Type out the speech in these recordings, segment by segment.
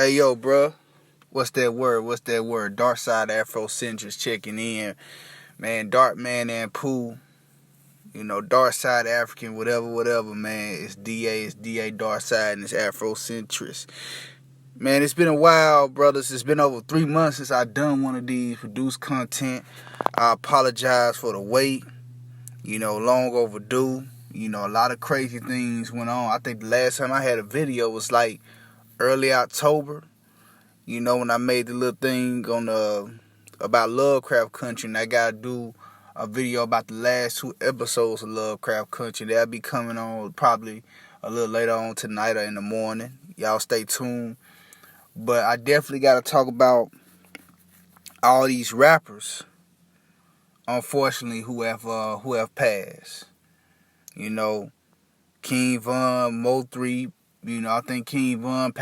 Hey, yo, bruh. What's that word? Darkside Afrocentrics checking in. Man, Dark Man and Pooh. Darkside African, whatever, man. It's DA Darkside, and it's Afrocentrics. Man, it's been a while, brothers. It's been over 3 months since I done one of these produced content. I apologize for the wait. Long overdue. A lot of crazy things went on. I think the last time I had a video was like early October. When I made the little thing on about Lovecraft Country, and I gotta do a video about the last 2 episodes of Lovecraft Country. That'll be coming on probably a little later on tonight or in the morning. Y'all stay tuned. But I definitely gotta talk about all these rappers, unfortunately, who have passed. King Von, Mo3. I think King Von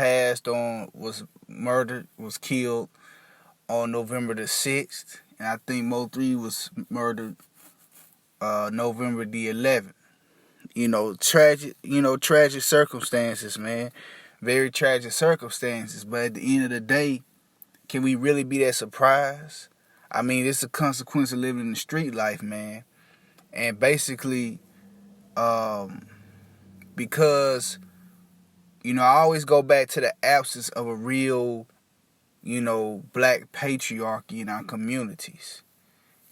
was killed on November the 6th, and I think Mo3 was murdered November the 11th. Tragic circumstances, man. Very tragic circumstances, but at the end of the day, can we really be that surprised? I mean, it's a consequence of living in the street life, man. And basically, because, I always go back to the absence of a real, black patriarchy in our communities.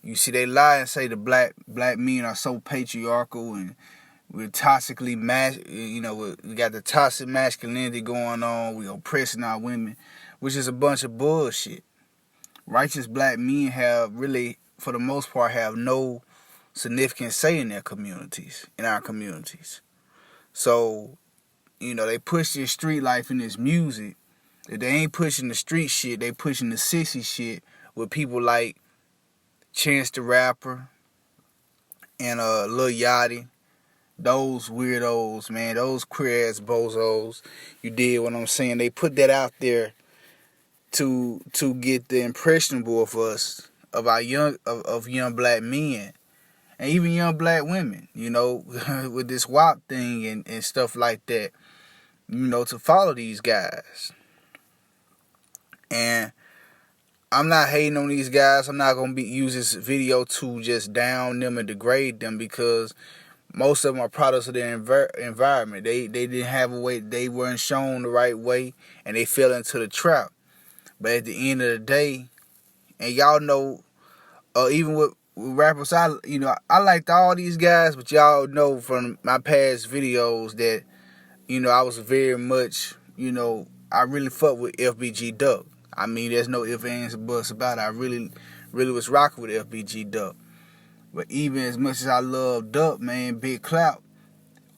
You see, they lie and say the black men are so patriarchal and we're toxically we got the toxic masculinity going on. We oppressing our women, which is a bunch of bullshit. Righteous black men have really, for the most part, have no significant say in our communities. So, they push this street life in this music. If they ain't pushing the street shit, they pushing the sissy shit with people like Chance the Rapper and Lil Yachty. Those weirdos, man, those queer ass bozos. You did what I'm saying. They put that out there to get the impressionable of us, of our young black men, and even young black women. With this WAP thing and stuff like that. To follow these guys. And I'm not hating on these guys. I'm not gonna use this video to just down them and degrade them, because most of them are products of their environment. They didn't have a way. They weren't shown the right way, and they fell into the trap. But at the end of the day, and y'all know, even with rappers, I liked all these guys, but y'all know from my past videos that I was very much, I really fucked with FBG Duck. I mean, there's no ifs, ands, or buts about it. I really was rocking with FBG Duck. But even as much as I love Duck, man, Big Clout,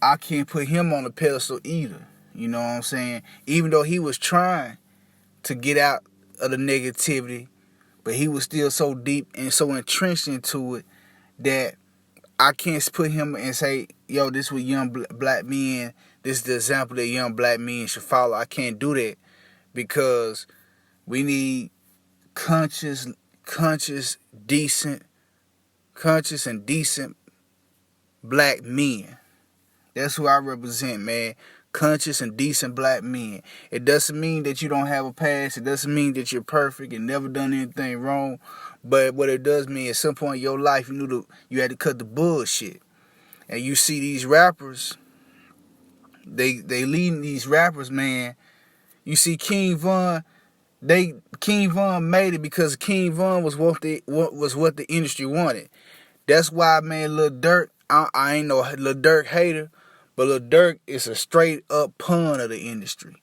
I can't put him on the pedestal either. You know what I'm saying? Even though he was trying to get out of the negativity, but he was still so deep and so entrenched into it that I can't put him and say, yo, this is what young black men, this is the example that young black men should follow. I can't do that, because we need conscious and decent black men. That's who I represent, man. Conscious and decent black men. It doesn't mean that you don't have a past. It doesn't mean that you're perfect and never done anything wrong. But what it does mean, at some point in your life, you had to cut the bullshit. And you see these rappers, they leading these rappers, man. You see King Von. King Von made it because King Von was what the industry wanted. That's why, man, Lil Durk, I ain't no Lil Durk hater, but Lil Durk is a straight up pun of the industry.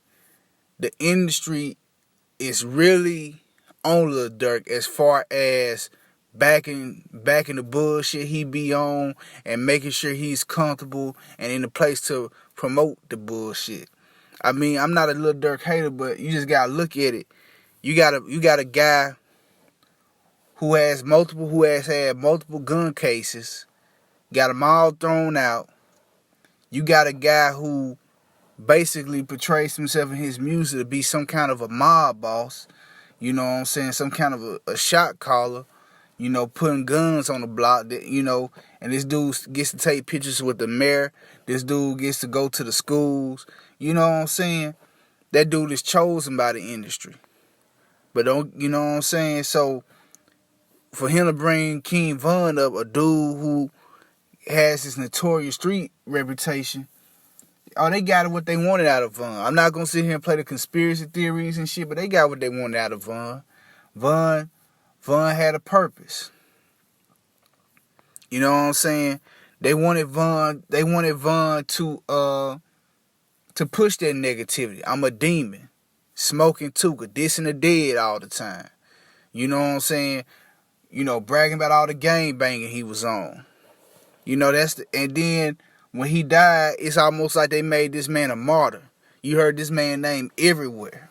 The industry is really on Lil Durk as far as backing the bullshit he be on and making sure he's comfortable and in a place to promote the bullshit. I mean, I'm not a Lil Durk hater, but you just gotta look at it. You got a guy who has had multiple gun cases, got them all thrown out. You got a guy who basically portrays himself in his music to be some kind of a mob boss, you know what I'm saying, some kind of a shot caller, putting guns on the block, that, and this dude gets to take pictures with the mayor. This dude gets to go to the schools, you know what I'm saying? that dude is chosen by the industry. But don't, you know what I'm saying? So for him to bring King Von up, a dude who has this notorious street reputation, oh, they got what they wanted out of Von. I'm not gonna sit here and play the conspiracy theories and shit, but they got what they wanted out of Von. Von had a purpose. You know what I'm saying? They wanted Von to push that negativity. I'm a demon. Smoking Tuka, dissing the dead all the time. You know what I'm saying? You know, bragging about all the gang banging he was on. You know, and then when he died, it's almost like they made this man a martyr. You heard this man's name everywhere.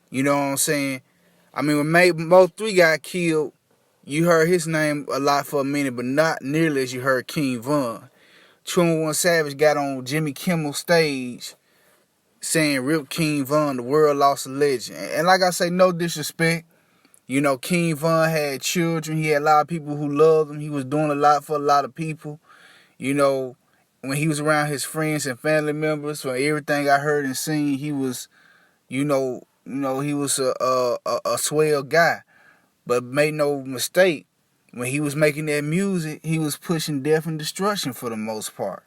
You know what I'm saying? I mean, when Mo 3 got killed, you heard his name a lot for a minute, but not nearly as you heard King Von. 21 Savage got on Jimmy Kimmel's stage saying, "Rip King Von, the world lost a legend." And like I say, no disrespect. You know, King Von had children. He had a lot of people who loved him. He was doing a lot for a lot of people. You know, when he was around his friends and family members, from everything I heard and seen, he was, he was a swell guy. But make no mistake, when he was making that music, he was pushing death and destruction for the most part.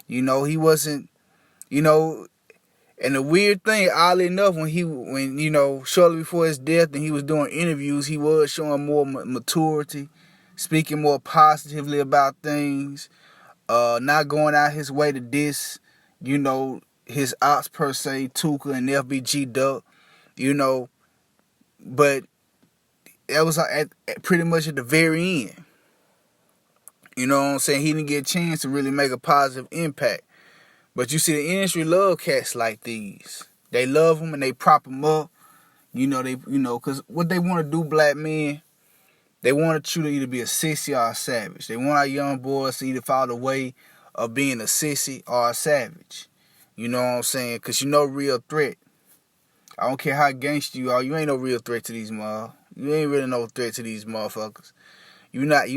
You know, he wasn't, you know, and the weird thing, oddly enough, when shortly before his death and he was doing interviews, he was showing more maturity, speaking more positively about things, not going out his way to diss, his ops per se, Tuka and FBG Duck, but that was pretty much at the very end. You know what I'm saying? He didn't get a chance to really make a positive impact. But you see, the industry love cats like these. They love them and they prop them up. Because what they want to do, black men, they want you to either be a sissy or a savage. They want our young boys to either follow the way of being a sissy or a savage. You know what I'm saying? Because real threat. I don't care how gangster you are, you ain't no real threat to these motherfuckers. You ain't really no threat to these motherfuckers. You're not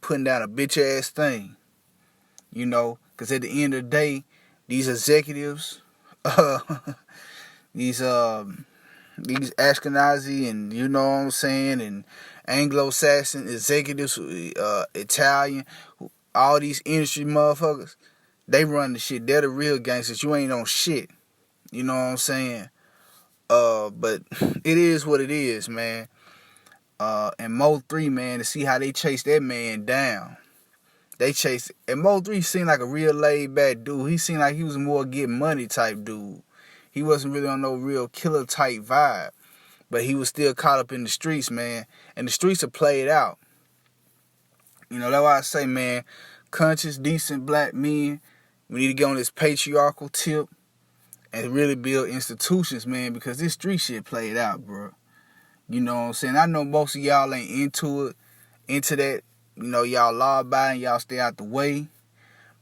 putting down a bitch ass thing. Because at the end of the day, these executives, these Ashkenazi and and Anglo-Saxon executives, Italian, all these industry motherfuckers, they run the shit. They're the real gangsters. You ain't on shit. You know what I'm saying? But it is what it is, man. And Mo 3, man, to see how they chased that man down. And Mo 3 seemed like a real laid back dude. He seemed like he was more get money type dude. He wasn't really on no real killer type vibe. But he was still caught up in the streets, man. And the streets are played out. That's why I say, man, conscious, decent black men, we need to get on this patriarchal tip and really build institutions, man, because this street shit played out, bro. You know what I'm saying? I know most of y'all ain't into that. Y'all law abiding, y'all stay out the way.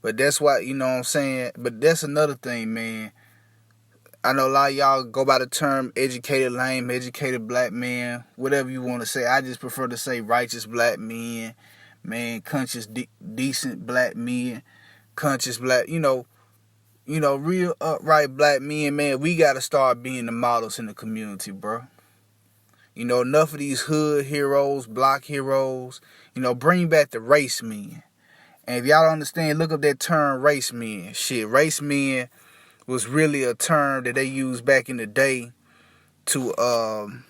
But that's why, you know what I'm saying? But that's another thing, man. I know a lot of y'all go by the term educated lame, educated black man, whatever you want to say. I just prefer to say righteous black men, man, conscious, decent black men, conscious black, real upright black men, man. We got to start being the models in the community, bro. Enough of these hood heroes, block heroes. Bring back the race men. And if y'all don't understand, look up that term race men. Shit, race men was really a term that they used back in the day to, I'm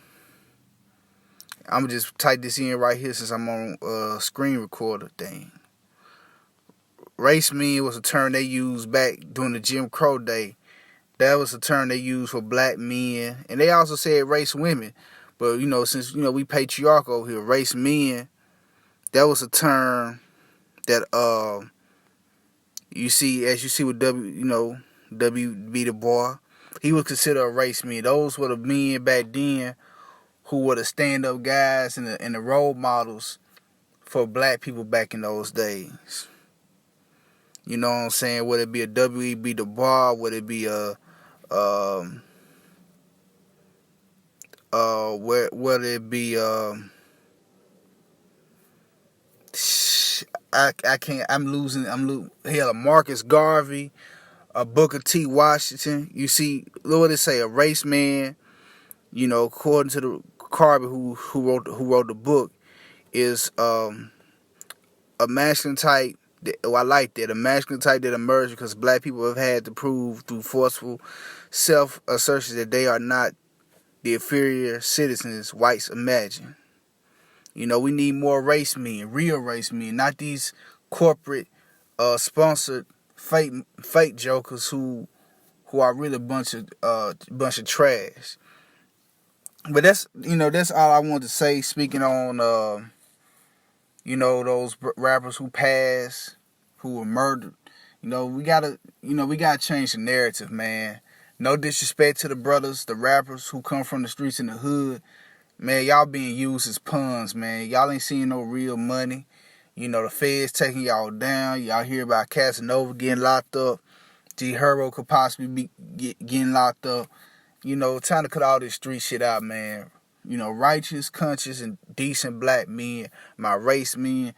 going to just type this in right here since I'm on a screen recorder thing. Race men was a term they used back during the Jim Crow day. That was a term they used for black men. And they also said race women. But, since, we patriarchal over here, race men, that was a term that, as you see with W.B. Du Bois, he was considered a race man. Those were the men back then who were the stand-up guys and the role models for black people back in those days. You know what I'm saying? Whether it be a W.E.B. Du Bois, whether it be a, whether it be hell, Marcus Garvey, Booker T. Washington. You see, what would it say? A race man. You know, according to the Carver who wrote the book, is a masculine type. I like that, a masculine type that emerged because black people have had to prove through forceful self-assertion that they are not the inferior citizens whites imagine. You know, we need more race men, real race men, not these corporate sponsored fake jokers who are really a bunch of trash. But that's all I wanted to say. Speaking on those rappers who passed, who were murdered. We gotta change the narrative, man. No disrespect to the brothers, the rappers who come from the streets in the hood. Man, y'all being used as pawns, man. Y'all ain't seeing no real money. The feds taking y'all down. Y'all hear about Casanova getting locked up. G Herbo could possibly be getting locked up. Time to cut all this street shit out, man. Righteous, conscious, and decent black men, my race men.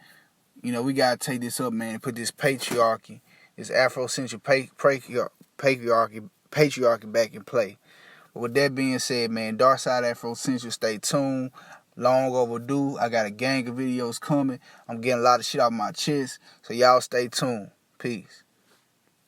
We gotta take this up, man, and put this patriarchy, this Afrocentric patriarchy back in play. But with that being said, man, Darkside Afrocentric, stay tuned. Long overdue. I got a gang of videos coming. I'm getting a lot of shit off my chest. So y'all stay tuned. Peace.